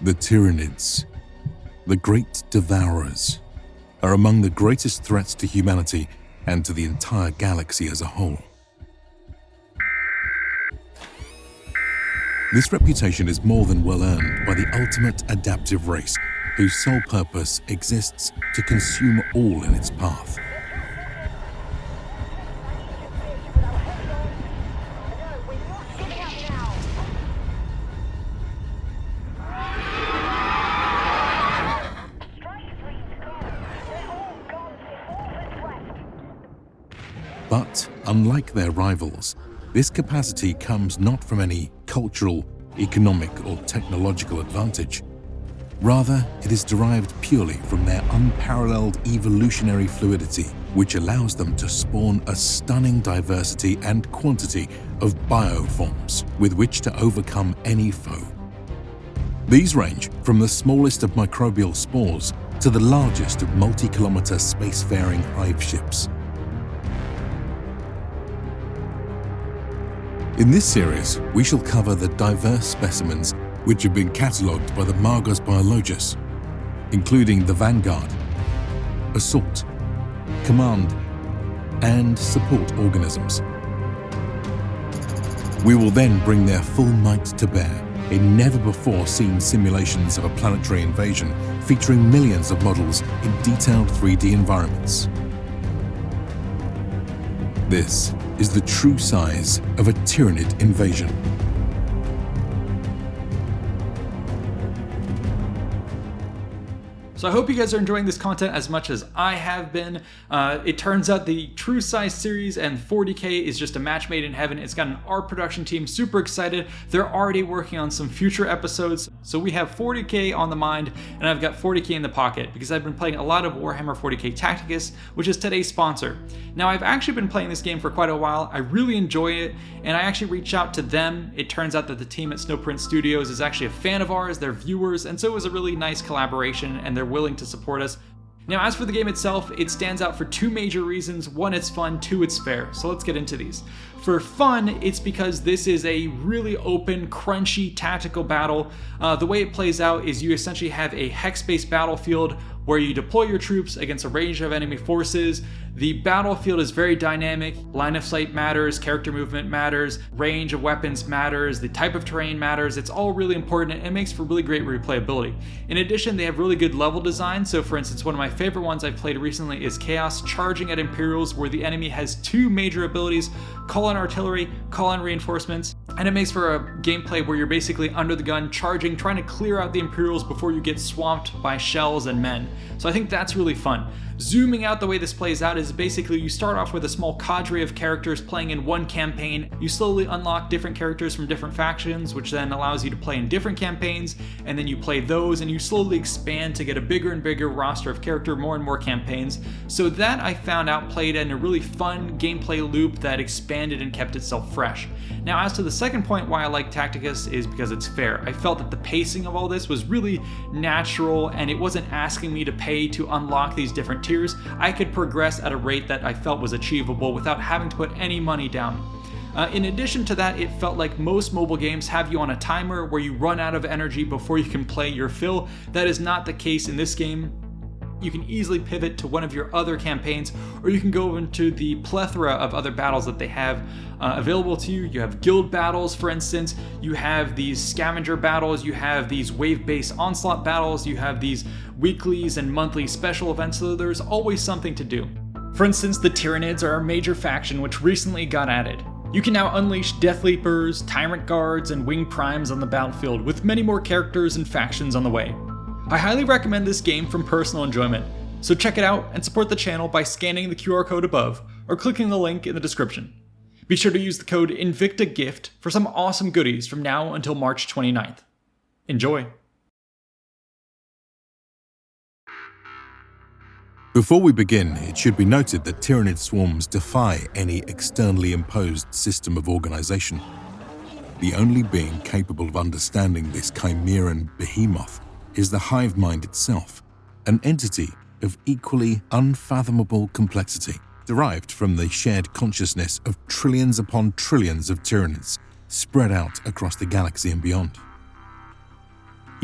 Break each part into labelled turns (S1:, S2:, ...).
S1: The Tyranids, the Great Devourers, are among the greatest threats to humanity and to the entire galaxy as a whole. This reputation is more than well earned by the ultimate adaptive race, whose sole purpose exists to consume all in its path. But, unlike their rivals, this capacity comes not from any cultural, economic, or technological advantage. Rather, it is derived purely from their unparalleled evolutionary fluidity, which allows them to spawn a stunning diversity and quantity of bioforms with which to overcome any foe. These range from the smallest of microbial spores to the largest of multi-kilometer spacefaring hive ships. In this series, we shall cover the diverse specimens which have been catalogued by the Magos Biologus, including the Vanguard, Assault, Command, and Support organisms. We will then bring their full might to bear in never-before-seen simulations of a planetary invasion featuring millions of models in detailed 3D environments. This is the true size of a Tyranid invasion.
S2: So I hope you guys are enjoying this content as much as I have been. It turns out the True Size series and 40K is just a match made in heaven. It's got an art production team, super excited. They're already working on some future episodes. So we have 40K on the mind, and I've got 40K in the pocket because I've been playing a lot of Warhammer 40K Tacticus, which is today's sponsor. Now, I've actually been playing this game for quite a while. I really enjoy it, and I actually reached out to them. It turns out that the team at Snowprint Studios is actually a fan of ours, they're viewers, and so it was a really nice collaboration, and they're willing to support us. Now, as for the game itself, it stands out for two major reasons. One, it's fun. Two, it's fair. So let's get into these. For fun, it's because this is a really open, crunchy, tactical battle. The way it plays out is you essentially have a hex-based battlefield where you deploy your troops against a range of enemy forces. The battlefield is very dynamic. Line of sight matters, character movement matters, range of weapons matters, the type of terrain matters. It's all really important and it makes for really great replayability. In addition, they have really good level design. So for instance, one of my favorite ones I've played recently is Chaos charging at Imperials, where the enemy has two major abilities: call in artillery, call in reinforcements. And it makes for a gameplay where you're basically under the gun, charging, trying to clear out the Imperials before you get swamped by shells and men. So I think that's really fun. Zooming out, the way this plays out is basically you start off with a small cadre of characters playing in one campaign. You slowly unlock different characters from different factions, which then allows you to play in different campaigns, and then you play those and you slowly expand to get a bigger and bigger roster of character, more and more campaigns. So that, I found out, played in a really fun gameplay loop that expanded and kept itself fresh. Now, as to the second point why I like Tacticus is because it's fair. I felt that the pacing of all this was really natural and it wasn't asking me to pay to unlock these different tiers. I could progress at a rate that I felt was achievable without having to put any money down. In addition to that, it felt like most mobile games have you on a timer where you run out of energy before you can play your fill. That is not the case in this game. You can easily pivot to one of your other campaigns, or you can go into the plethora of other battles that they have available to you. You have guild battles, for instance. You have these scavenger battles. You have these wave-based onslaught battles. You have these weeklies and monthly special events, so there's always something to do. For instance, the Tyranids are a major faction which recently got added. You can now unleash Death Leapers, Tyrant Guards, and Wing Primes on the battlefield, with many more characters and factions on the way. I highly recommend this game from personal enjoyment, so check it out and support the channel by scanning the QR code above or clicking the link in the description. Be sure to use the code INVICTAGIFT for some awesome goodies from now until March 29th. Enjoy!
S1: Before we begin, it should be noted that Tyranid swarms defy any externally imposed system of organization. The only being capable of understanding this chimeran behemoth is the hive mind itself, an entity of equally unfathomable complexity, derived from the shared consciousness of trillions upon trillions of Tyranids spread out across the galaxy and beyond.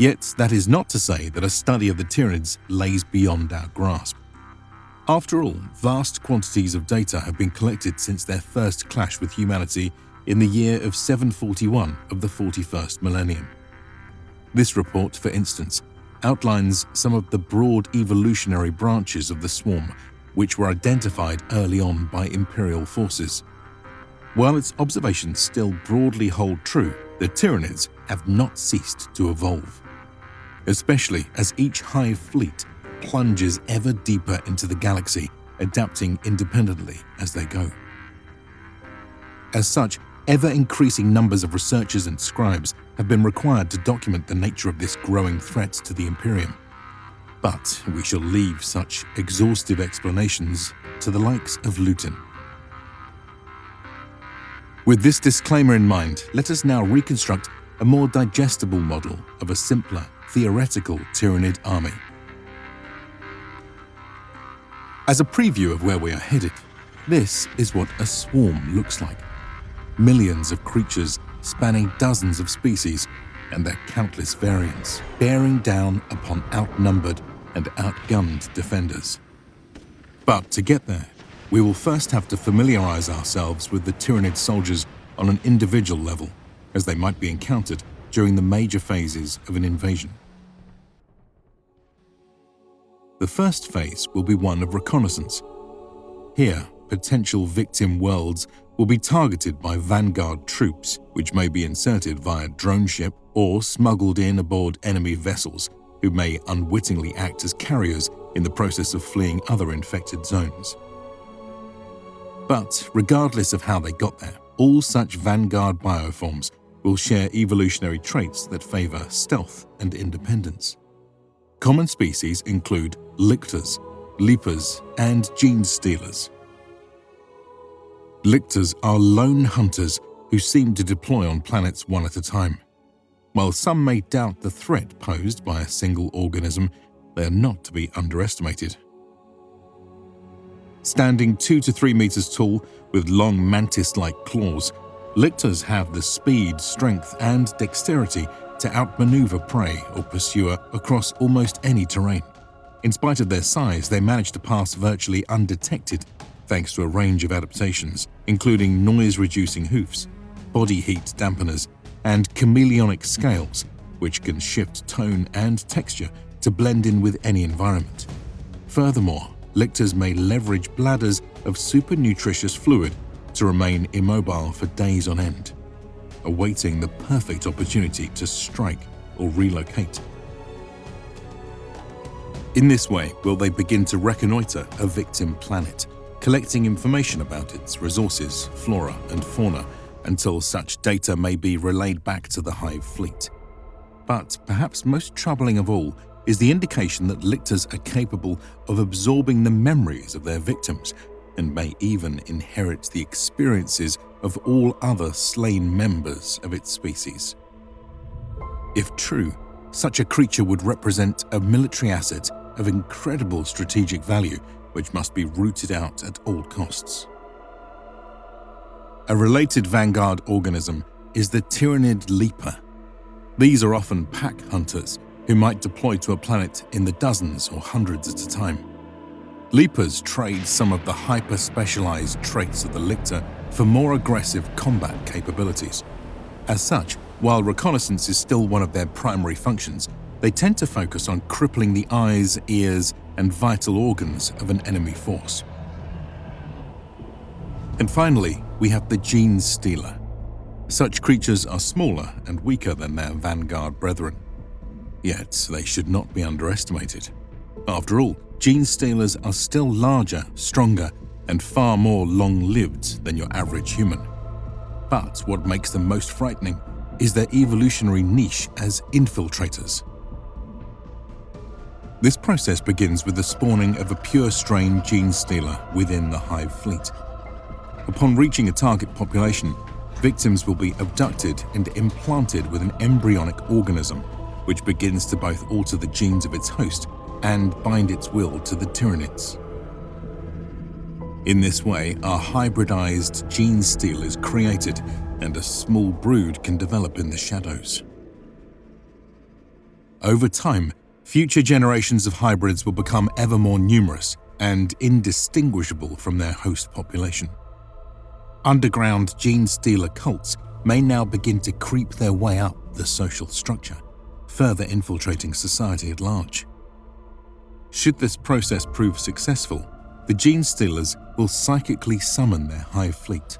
S1: Yet that is not to say that a study of the Tyranids lays beyond our grasp. After all, vast quantities of data have been collected since their first clash with humanity in the year of 741 of the 41st millennium. This report, for instance, outlines some of the broad evolutionary branches of the swarm, which were identified early on by Imperial forces. While its observations still broadly hold true, the Tyranids have not ceased to evolve, especially as each Hive Fleet plunges ever deeper into the galaxy, adapting independently as they go. As such, ever-increasing numbers of researchers and scribes have been required to document the nature of this growing threat to the Imperium. But we shall leave such exhaustive explanations to the likes of Luton. With this disclaimer in mind, let us now reconstruct a more digestible model of a simpler, theoretical Tyranid army. As a preview of where we are headed, this is what a swarm looks like. Millions of creatures spanning dozens of species and their countless variants, bearing down upon outnumbered and outgunned defenders. But to get there, we will first have to familiarize ourselves with the Tyranid soldiers on an individual level, as they might be encountered during the major phases of an invasion. The first phase will be one of reconnaissance. Here, potential victim worlds will be targeted by vanguard troops, which may be inserted via drone ship or smuggled in aboard enemy vessels, who may unwittingly act as carriers in the process of fleeing other infected zones. But regardless of how they got there, all such vanguard bioforms will share evolutionary traits that favor stealth and independence. Common species include Lictors, Leapers, and Genestealers. Lictors are lone hunters who seem to deploy on planets one at a time. While some may doubt the threat posed by a single organism, they are not to be underestimated. Standing 2 to 3 meters tall with long mantis-like claws, Lictors have the speed, strength, and dexterity to outmaneuver prey or pursuer across almost any terrain. In spite of their size, they manage to pass virtually undetected thanks to a range of adaptations, including noise-reducing hoofs, body heat dampeners, and chameleonic scales, which can shift tone and texture to blend in with any environment. Furthermore, Lictors may leverage bladders of super-nutritious fluid to remain immobile for days on end, awaiting the perfect opportunity to strike or relocate. In this way will they begin to reconnoiter a victim planet, collecting information about its resources, flora, and fauna until such data may be relayed back to the Hive Fleet. But perhaps most troubling of all is the indication that Lictors are capable of absorbing the memories of their victims and may even inherit the experiences of all other slain members of its species. If true, such a creature would represent a military asset of incredible strategic value which must be rooted out at all costs. A related vanguard organism is the Tyranid Leaper. These are often pack hunters who might deploy to a planet in the dozens or hundreds at a time. Leapers trade some of the hyper-specialized traits of the Lictor for more aggressive combat capabilities. As such, while reconnaissance is still one of their primary functions, they tend to focus on crippling the eyes, ears, and vital organs of an enemy force. And finally, we have the Genestealer. Such creatures are smaller and weaker than their vanguard brethren. Yet they should not be underestimated. After all, Genestealers are still larger, stronger, and far more long-lived than your average human. But what makes them most frightening is their evolutionary niche as infiltrators. This process begins with the spawning of a pure strain Genestealer within the Hive Fleet. Upon reaching a target population, victims will be abducted and implanted with an embryonic organism, which begins to both alter the genes of its host and bind its will to the Tyranids. In this way, a hybridized Genestealer is created and a small brood can develop in the shadows. Over time, future generations of hybrids will become ever more numerous and indistinguishable from their host population. Underground gene-stealer cults may now begin to creep their way up the social structure, further infiltrating society at large. Should this process prove successful, the Genestealers will psychically summon their Hive Fleet.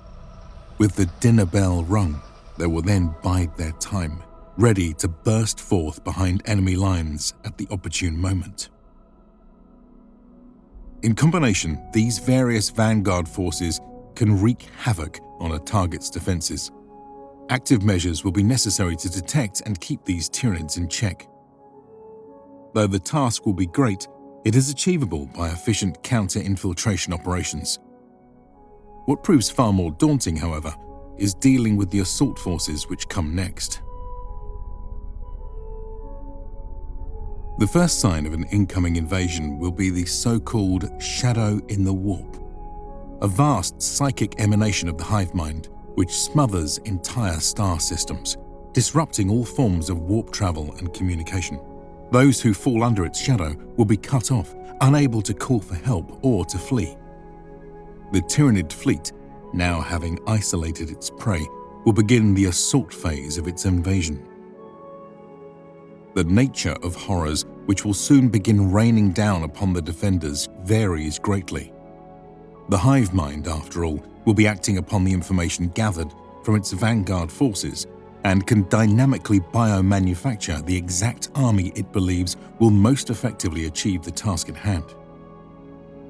S1: With the dinner bell rung, they will then bide their time, ready to burst forth behind enemy lines at the opportune moment. In combination, these various vanguard forces can wreak havoc on a target's defenses. Active measures will be necessary to detect and keep these Tyranids in check. Though the task will be great, it is achievable by efficient counter-infiltration operations. What proves far more daunting, however, is dealing with the assault forces which come next. The first sign of an incoming invasion will be the so-called shadow in the warp, a vast psychic emanation of the hive mind which smothers entire star systems, disrupting all forms of warp travel and communication. Those who fall under its shadow will be cut off, unable to call for help or to flee. The Tyranid fleet, now having isolated its prey, will begin the assault phase of its invasion. The nature of horrors which will soon begin raining down upon the defenders varies greatly. The hive mind, after all, will be acting upon the information gathered from its vanguard forces and can dynamically biomanufacture the exact army it believes will most effectively achieve the task at hand.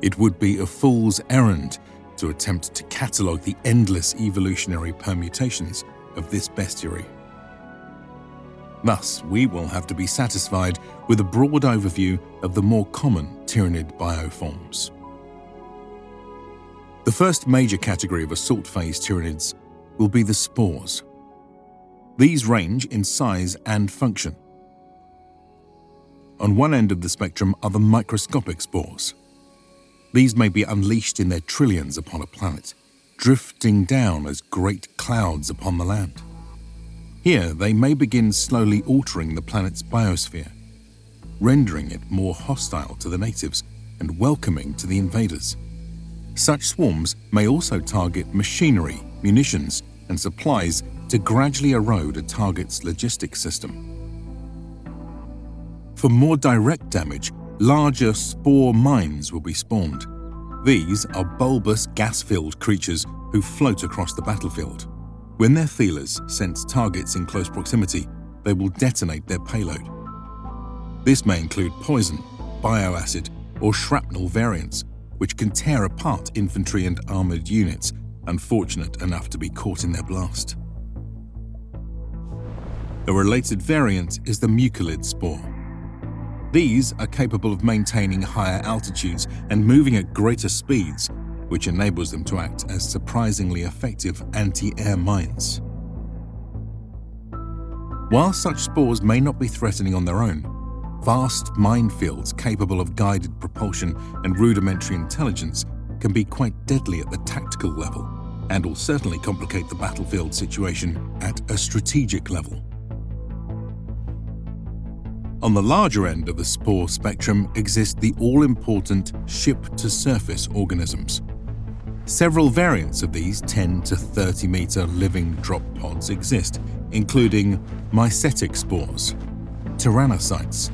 S1: It would be a fool's errand to attempt to catalogue the endless evolutionary permutations of this bestiary. Thus, we will have to be satisfied with a broad overview of the more common Tyranid bioforms. The first major category of assault phase Tyranids will be the Spores. These range in size and function. On one end of the spectrum are the microscopic spores. These may be unleashed in their trillions upon a planet, drifting down as great clouds upon the land. Here, they may begin slowly altering the planet's biosphere, rendering it more hostile to the natives and welcoming to the invaders. Such swarms may also target machinery, munitions, and supplies to gradually erode a target's logistics system. For more direct damage, larger spore mines will be spawned. These are bulbous, gas-filled creatures who float across the battlefield. When their feelers sense targets in close proximity, they will detonate their payload. This may include poison, bioacid, or shrapnel variants, which can tear apart infantry and armoured units, unfortunate enough to be caught in their blast. A related variant is the mucilid spore. These are capable of maintaining higher altitudes and moving at greater speeds, which enables them to act as surprisingly effective anti-air mines. While such spores may not be threatening on their own, vast minefields capable of guided propulsion and rudimentary intelligence can be quite deadly at the tactical level and will certainly complicate the battlefield situation at a strategic level. On the larger end of the spore spectrum exist the all-important ship-to-surface organisms. Several variants of these 10 to 30 meter living drop pods exist, including mycetic spores, tyrannocytes,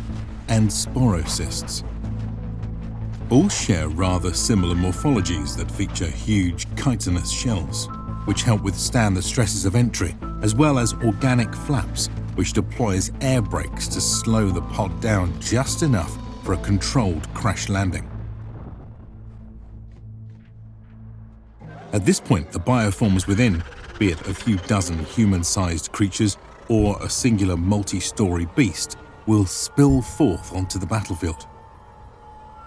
S1: and sporocysts. All share rather similar morphologies that feature huge chitinous shells, which help withstand the stresses of entry, as well as organic flaps, which deploys air brakes to slow the pod down just enough for a controlled crash landing. At this point, the bioforms within, be it a few dozen human-sized creatures or a singular multi-story beast, will spill forth onto the battlefield.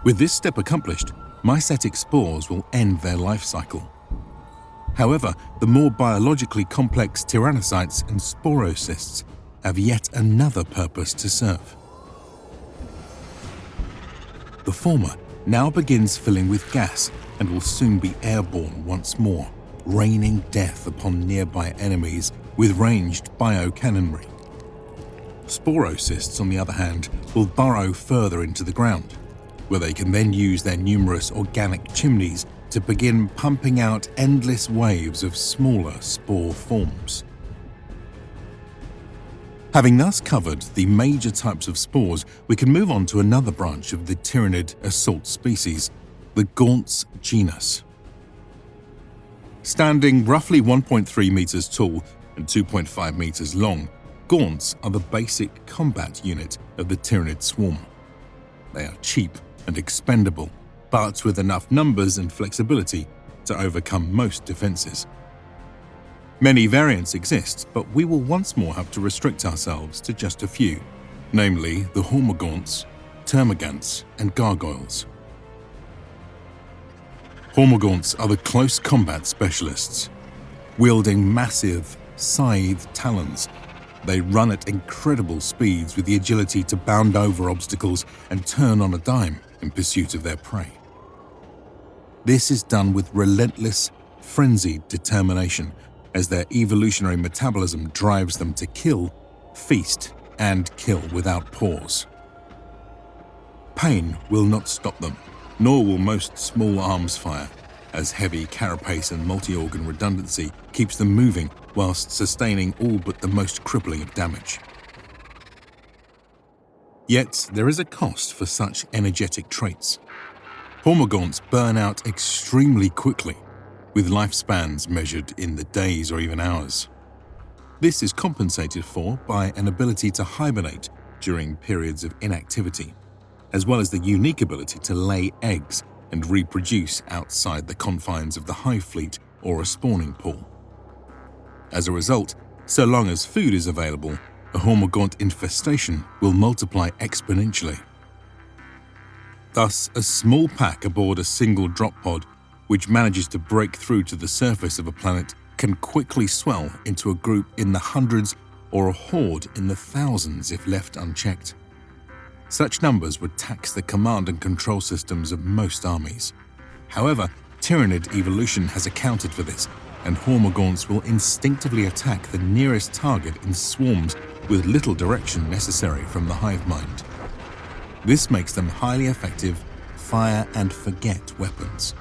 S1: With this step accomplished, mycetic spores will end their life cycle. However, the more biologically complex tyrannocytes and sporocysts have yet another purpose to serve. The former now begins filling with gas and will soon be airborne once more, raining death upon nearby enemies with ranged biocannonry. Sporocysts, on the other hand, will burrow further into the ground, where they can then use their numerous organic chimneys to begin pumping out endless waves of smaller spore forms. Having thus covered the major types of spores, we can move on to another branch of the Tyranid assault species, the Gaunts genus. Standing roughly 1.3 meters tall and 2.5 meters long, Gaunts are the basic combat unit of the Tyranid Swarm. They are cheap and expendable, but with enough numbers and flexibility to overcome most defenses. Many variants exist, but we will once more have to restrict ourselves to just a few, namely the Hormogaunts, Termagants, and Gargoyles. Hormogaunts are the close combat specialists. Wielding massive, scythed talons, they run at incredible speeds with the agility to bound over obstacles and turn on a dime in pursuit of their prey. This is done with relentless, frenzied determination, as their evolutionary metabolism drives them to kill, feast, and kill without pause. Pain will not stop them, nor will most small arms fire, as heavy carapace and multi-organ redundancy keeps them moving whilst sustaining all but the most crippling of damage. Yet there is a cost for such energetic traits. Hormogaunts burn out extremely quickly, with lifespans measured in the days or even hours. This is compensated for by an ability to hibernate during periods of inactivity, as well as the unique ability to lay eggs and reproduce outside the confines of the Hive Fleet or a spawning pool. As a result, so long as food is available, a Hormogaunt infestation will multiply exponentially. Thus, a small pack aboard a single drop pod, which manages to break through to the surface of a planet, can quickly swell into a group in the hundreds or a horde in the thousands if left unchecked. Such numbers would tax the command and control systems of most armies. However, Tyranid evolution has accounted for this, and Hormogaunts will instinctively attack the nearest target in swarms with little direction necessary from the hive mind. This makes them highly effective fire-and-forget weapons.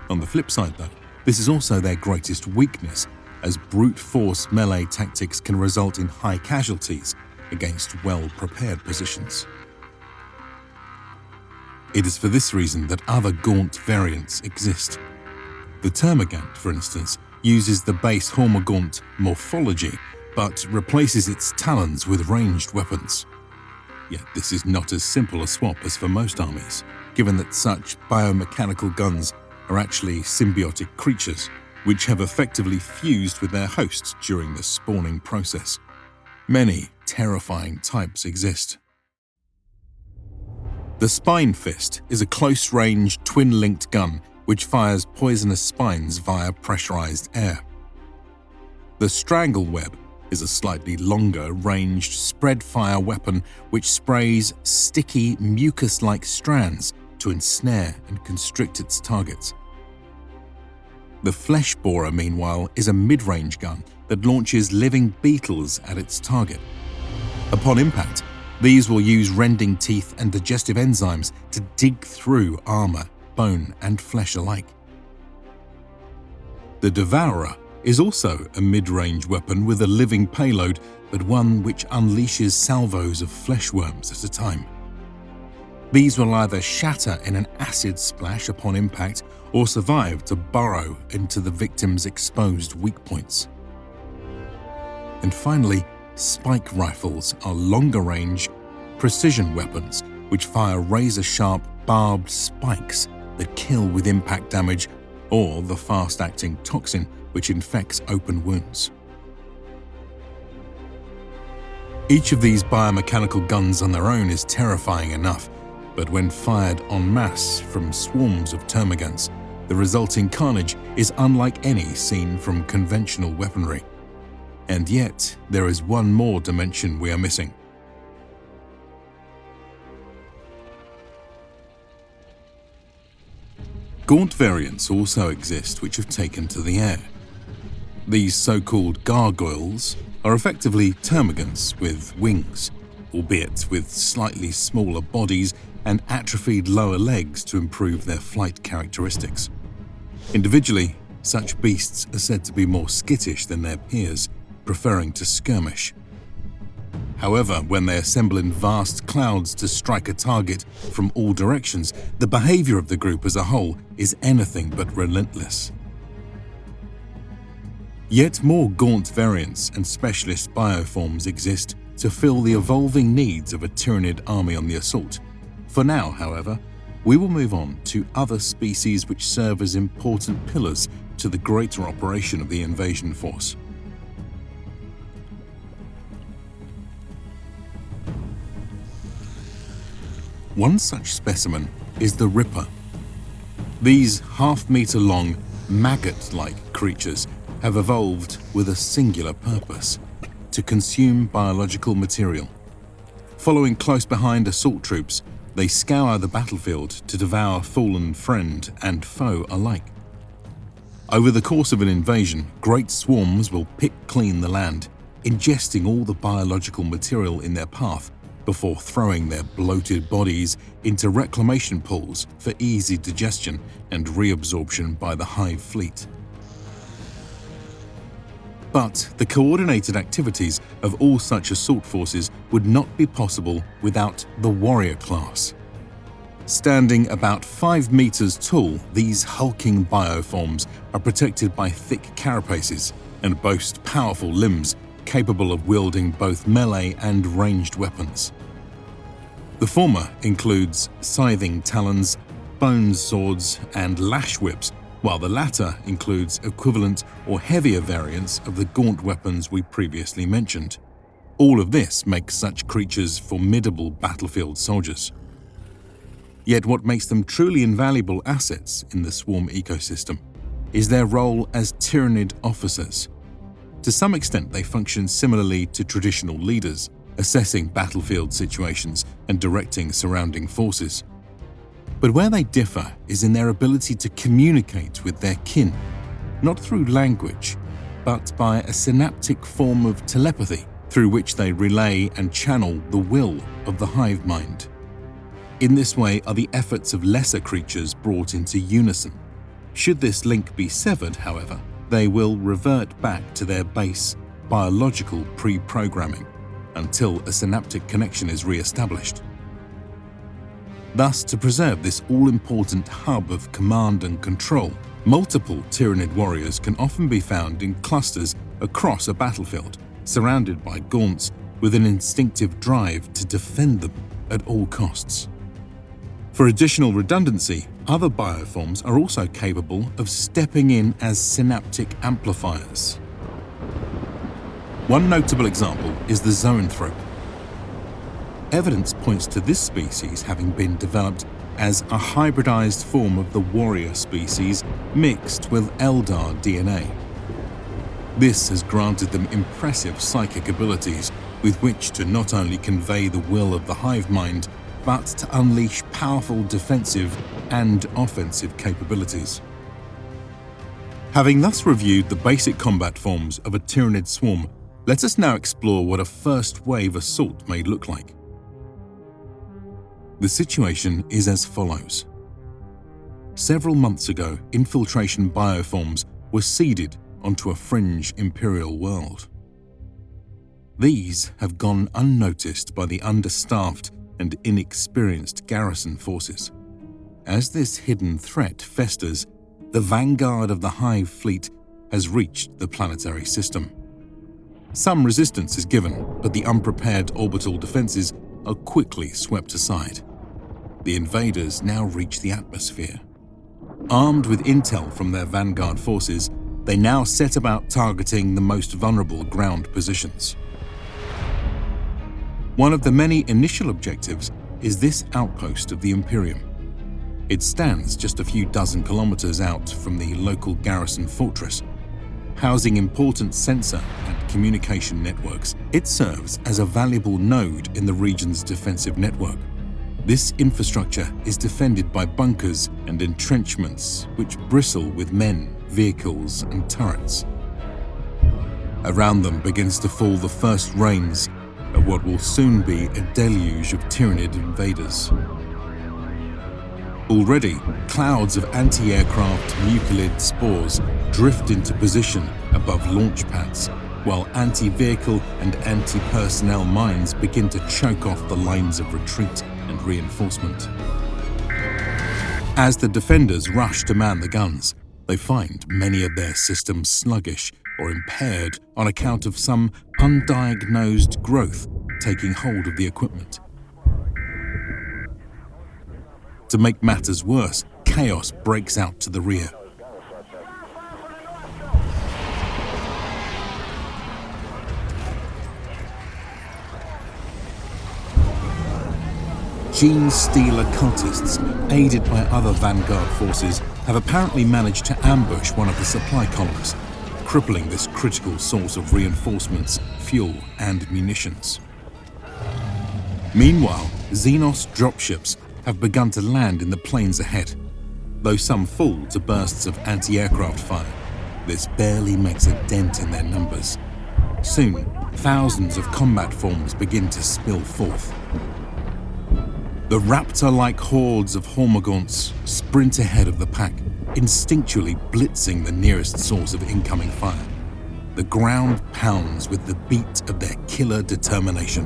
S1: On the flip side, though, this is also their greatest weakness, as brute force melee tactics can result in high casualties against well-prepared positions. It is for this reason that other Gaunt variants exist. The Termagant, for instance, uses the base Hormogaunt morphology, but replaces its talons with ranged weapons. Yet this is not as simple a swap as for most armies, given that such biomechanical guns are actually symbiotic creatures, which have effectively fused with their hosts during the spawning process. Many terrifying types exist. The Spine Fist is a close-range, twin-linked gun which fires poisonous spines via pressurized air. The Strangle Web is a slightly longer ranged spread-fire weapon which sprays sticky, mucus-like strands to ensnare and constrict its targets. The Flesh Borer, meanwhile, is a mid-range gun that launches living beetles at its target. Upon impact, these will use rending teeth and digestive enzymes to dig through armor, bone, and flesh alike. The Devourer is also a mid-range weapon with a living payload, but one which unleashes salvos of fleshworms at a time. These will either shatter in an acid splash upon impact or survive to burrow into the victim's exposed weak points. And finally, spike rifles are longer-range, precision weapons which fire razor-sharp, barbed spikes that kill with impact damage, or the fast-acting toxin which infects open wounds. Each of these biomechanical guns on their own is terrifying enough, but when fired en masse from swarms of termagants, the resulting carnage is unlike any seen from conventional weaponry. And yet, there is one more dimension we are missing. Gaunt variants also exist which have taken to the air. These so-called gargoyles, are effectively termagants with wings, albeit with slightly smaller bodies and atrophied lower legs to improve their flight characteristics. Individually, such beasts are said to be more skittish than their peers, preferring to skirmish. However, when they assemble in vast clouds to strike a target from all directions, the behavior of the group as a whole is anything but relentless. Yet more gaunt variants and specialist bioforms exist to fill the evolving needs of a Tyranid army on the assault. For now, however, we will move on to other species which serve as important pillars to the greater operation of the invasion force. One such specimen is the Ripper. These half-meter-long, maggot-like creatures have evolved with a singular purpose: to consume biological material. Following close behind assault troops, they scour the battlefield to devour fallen friend and foe alike. Over the course of an invasion, great swarms will pick clean the land, ingesting all the biological material in their path before throwing their bloated bodies into reclamation pools for easy digestion and reabsorption by the Hive Fleet. But the coordinated activities of all such assault forces would not be possible without the warrior class. Standing about 5 meters tall, these hulking bioforms are protected by thick carapaces and boast powerful limbs capable of wielding both melee and ranged weapons. The former includes scything talons, bone swords, and lash whips, while the latter includes equivalent or heavier variants of the gaunt weapons we previously mentioned. All of this makes such creatures formidable battlefield soldiers. Yet what makes them truly invaluable assets in the swarm ecosystem is their role as Tyranid officers. To some extent, they function similarly to traditional leaders, assessing battlefield situations and directing surrounding forces. But where they differ is in their ability to communicate with their kin, not through language, but by a synaptic form of telepathy through which they relay and channel the will of the hive mind. In this way are the efforts of lesser creatures brought into unison. Should this link be severed, however, they will revert back to their base biological pre-programming until a synaptic connection is re-established. Thus, to preserve this all-important hub of command and control, multiple Tyranid warriors can often be found in clusters across a battlefield, surrounded by Gaunts with an instinctive drive to defend them at all costs. For additional redundancy, other bioforms are also capable of stepping in as synaptic amplifiers. One notable example is the Zoanthrope. Evidence points to this species having been developed as a hybridized form of the warrior species mixed with Eldar DNA. This has granted them impressive psychic abilities with which to not only convey the will of the hive mind, but to unleash powerful defensive and offensive capabilities. Having thus reviewed the basic combat forms of a Tyranid swarm, let us now explore what a first wave assault may look like. The situation is as follows. Several months ago, infiltration bioforms were seeded onto a fringe Imperial world. These have gone unnoticed by the understaffed and inexperienced garrison forces. As this hidden threat festers, the vanguard of the Hive Fleet has reached the planetary system. Some resistance is given, but the unprepared orbital defenses are quickly swept aside. The invaders now reach the atmosphere. Armed with intel from their vanguard forces, they now set about targeting the most vulnerable ground positions. One of the many initial objectives is this outpost of the Imperium. It stands just a few dozen kilometers out from the local garrison fortress. Housing important sensor and communication networks, it serves as a valuable node in the region's defensive network. This infrastructure is defended by bunkers and entrenchments which bristle with men, vehicles, and turrets. Around them begins to fall the first rains of what will soon be a deluge of Tyranid invaders. Already, clouds of anti-aircraft Mucilid spores drift into position above launch pads, while anti-vehicle and anti-personnel mines begin to choke off the lines of retreat and reinforcement. As the defenders rush to man the guns, they find many of their systems sluggish or impaired on account of some undiagnosed growth taking hold of the equipment. To make matters worse, chaos breaks out to the rear. Genestealer cultists, aided by other vanguard forces, have apparently managed to ambush one of the supply columns, crippling this critical source of reinforcements, fuel, and munitions. Meanwhile, Xenos dropships have begun to land in the plains ahead. Though some fall to bursts of anti-aircraft fire, this barely makes a dent in their numbers. Soon, thousands of combat forms begin to spill forth. The raptor-like hordes of Gaunts sprint ahead of the pack, instinctually blitzing the nearest source of incoming fire. The ground pounds with the beat of their killer determination.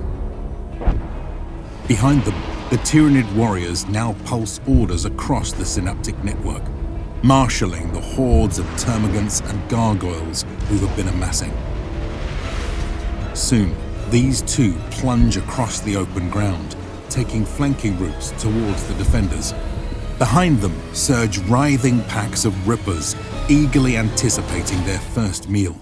S1: Behind them, the Tyranid warriors now pulse orders across the synaptic network, marshalling the hordes of termagants and gargoyles who have been amassing. Soon, these too plunge across the open ground, taking flanking routes towards the defenders. Behind them surge writhing packs of rippers, eagerly anticipating their first meal.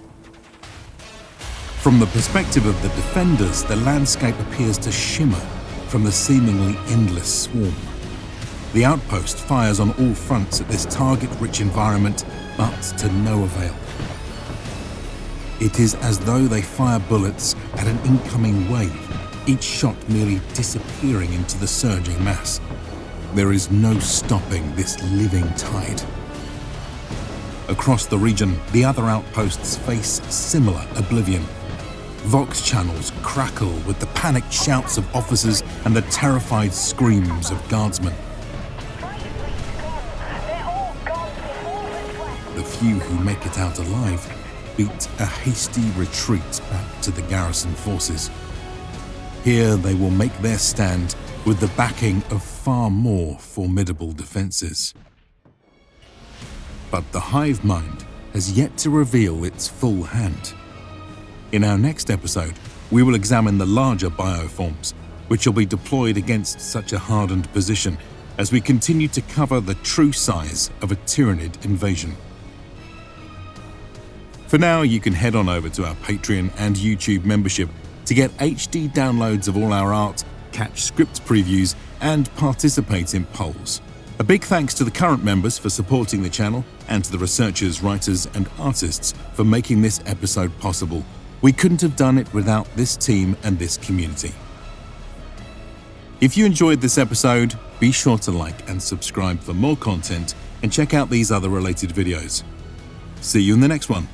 S1: From the perspective of the defenders, the landscape appears to shimmer from the seemingly endless swarm. The outpost fires on all fronts at this target-rich environment, but to no avail. It is as though they fire bullets at an incoming wave, each shot merely disappearing into the surging mass. There is no stopping this living tide. Across the region, the other outposts face similar oblivion. Vox channels crackle with the panicked shouts of officers and the terrified screams of guardsmen. The few who make it out alive beat a hasty retreat back to the garrison forces. Here they will make their stand with the backing of far more formidable defenses. But the hive mind has yet to reveal its full hand. In our next episode, we will examine the larger bioforms, which will be deployed against such a hardened position, as we continue to cover the true size of a Tyranid invasion. For now, you can head on over to our Patreon and YouTube membership to get HD downloads of all our art, catch script previews, and participate in polls. A big thanks to the current members for supporting the channel, and to the researchers, writers, and artists for making this episode possible. We couldn't have done it without this team and this community. If you enjoyed this episode, be sure to like and subscribe for more content, and check out these other related videos. See you in the next one.